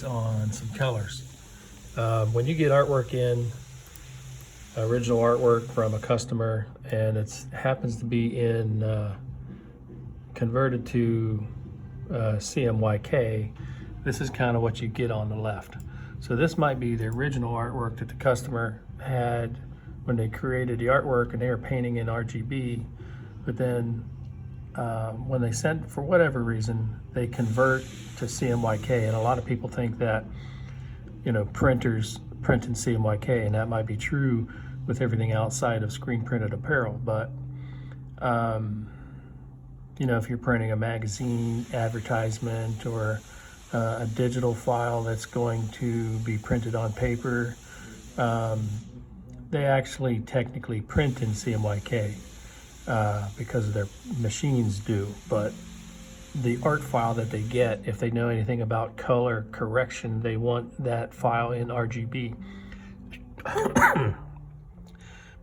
on some colors. When you get artwork in, original artwork from a customer, and it happens to be in converted to CMYk, this is kind of what you get on the left. So this might be the original artwork that the customer had when they created the artwork and they were painting in RGB, but then when they sent, for whatever reason, they convert to CMYk, and a lot of people think that, you know, printers print in CMYk, and that might be true with everything outside of screen printed apparel, but you know, if you're printing a magazine advertisement or a digital file that's going to be printed on paper, they actually technically print in CMYk because their machines do, but the art file that they get, if they know anything about color correction, they want that file in RGB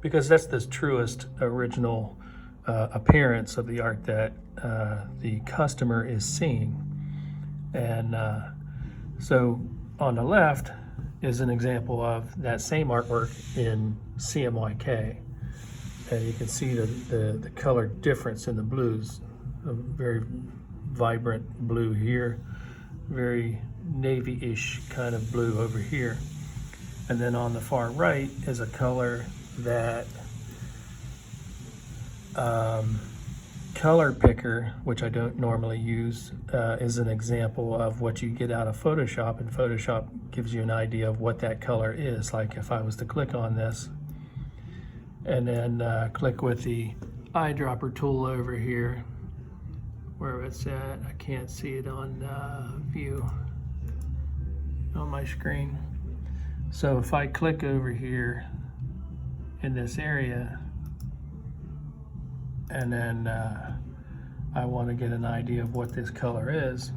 because that's the truest original appearance of the art that the customer is seeing. And so on the left is an example of that same artwork in CMYk, and you can see the color difference in the blues. A very vibrant blue here, very navy-ish kind of blue over here, and then on the far right is a color that color picker, which I don't normally use, is an example of what you get out of Photoshop, and Photoshop gives you an idea of what that color is. Like if I was to click on this and then click with the eyedropper tool over here, where it's at, I can't see it on view on my screen. So if I click over here in this area, and then I want to get an idea of what this color is,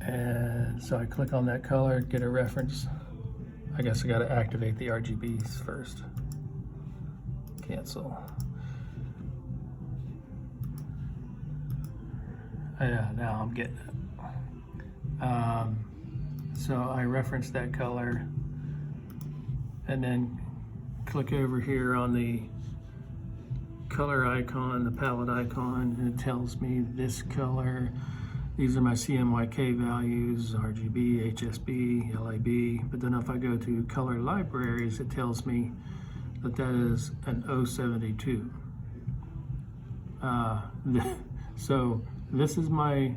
and so I click on that color, get a reference. I guess I got to activate the RGBs first. Cancel. Yeah, now I'm getting it. So I reference that color and then click over here on the color icon, the palette icon, and it tells me this color. These are my CMYk values, RGB, HSB, LAB. But then if I go to color libraries, it tells me that that is an 072. So this is my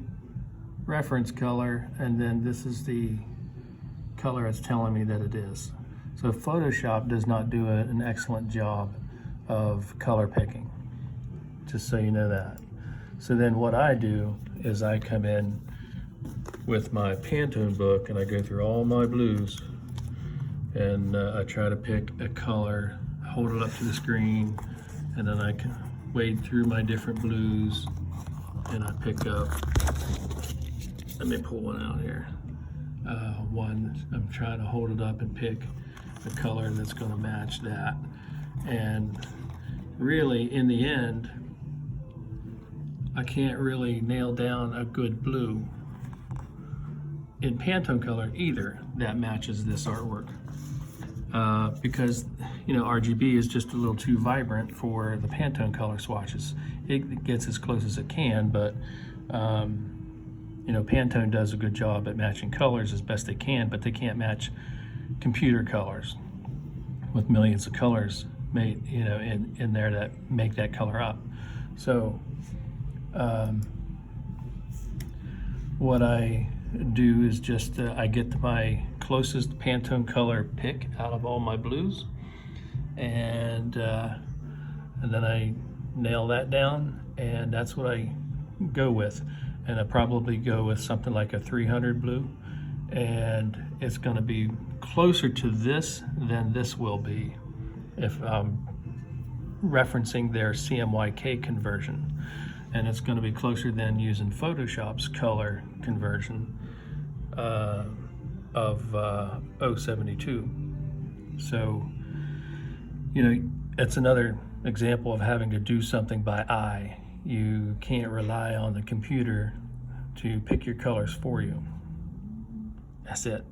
reference color, and then this is the color it's telling me that it is. So Photoshop does not do an excellent job of color picking, just so you know that. So then what I do is I come in with my Pantone book and I go through all my blues, and I try to pick a color, hold it up to the screen, and then I can wade through my different blues and I pick up, let me pull one out here. One, I'm trying to hold it up and pick a color that's going to match that. And really, in the end, I can't really nail down a good blue in Pantone color either that matches this artwork, because, you know, RGB is just a little too vibrant for the Pantone color swatches. It gets as close as it can, but you know, Pantone does a good job at matching colors as best they can, but they can't match computer colors with millions of colors made, you know, in there that make that color up. So what I do is just I get my closest Pantone color pick out of all my blues, and then I nail that down, and that's what I go with. And I probably go with something like a 300 blue, and it's going to be closer to this than this will be if I'm referencing their CMYk conversion, and it's going to be closer than using Photoshop's color conversion of 072. So, you know, it's another example of having to do something by eye. you can't rely on the computer to pick your colors for you. That's it.